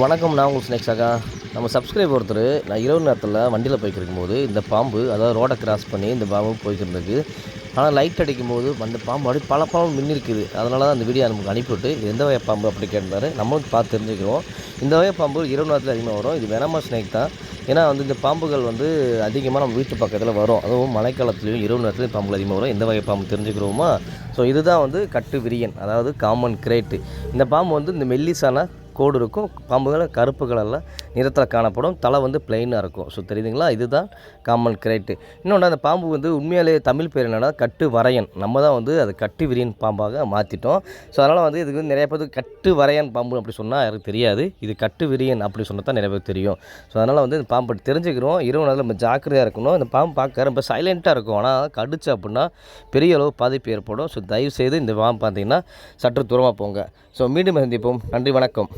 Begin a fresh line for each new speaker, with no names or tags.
வணக்கம். நான் உங்கள் ஸ்னேக் சாகா. நம்ம சப்ஸ்கிரைபர் ஒருத்தர் நான் இரவு நேரத்தில் வண்டியில் போய்க்கிருக்கும்போது இந்த பாம்பு அதாவது ரோடை கிராஸ் பண்ணி இந்த பாம்பு போய்க்கிருந்துருக்கு. ஆனால் லைட் அடிக்கும்போது அந்த பாம்பு அப்படியே பல பாம்பு மின்னிருக்குது. அதனால தான் அந்த வீடியோ நமக்கு அனுப்பிவிட்டு இது எந்த வகை பாம்பு அப்படி கேட்டிருந்தாரு. நம்மளும் பார்த்து தெரிஞ்சுக்கிறோம். இந்த வகை பாம்பு இரவு நேரத்தில் அதிகமாக வரும். இது வெனமஸ் ஸ்னேக் தான். ஏன்னா இந்த பாம்புகள் அதிகமாக நம்ம வீட்டு பக்கத்தில் வரும். அதுவும் மழைக்காலத்துலேயும் இரவு நேரத்துலையும் பாம்புகள் அதிகமாக வரும். எந்த வகை பாம்பு தெரிஞ்சுக்கிறோமா? ஸோ இதுதான் கட்டு விரியன், அதாவது காமன் கிரேட்டு. இந்த பாம்பு இந்த மெல்லிசான கோடு இருக்கும். பாம்புகள் கருப்பு கலரில் நிறத்தில் காணப்படும். தலை பிளெயினாக இருக்கும். ஸோ தெரியுதுங்களா? இதுதான் காமன் கிரேட்டு. இன்னொன்று அந்த பாம்பு உண்மையிலே தமிழ் பேர் என்னென்னா கட்டு வரையன். நம்ம தான் அதை கட்டு விரியன் பாம்பாக மாற்றிட்டோம். ஸோ அதனால் இதுக்கு நிறைய பேருக்கு கட்டு வரையன் பாம்பு அப்படி சொன்னால் யாருக்கு தெரியாது. இது கட்டு விரியன் அப்படி சொன்னால் தான் நிறைய பேர் தெரியும். ஸோ அதனால் இந்த பாம்பு தெரிஞ்சுக்கிறோம். இரவு நேரத்தில் நம்ம ஜாக்கிரதையாக இருக்கணும். இந்த பாம்பு பார்க்க ரொம்ப சைலண்ட்டாக இருக்கும். ஆனால் கடிச்சு அப்படின்னா பெரிய அளவு பாதிப்பு ஏற்படும். ஸோ தயவுசெய்து இந்த பாம்பு பார்த்தீங்கன்னா சற்று தூரமாக போங்க. ஸோ மீண்டும் சந்திப்போம். நன்றி, வணக்கம்.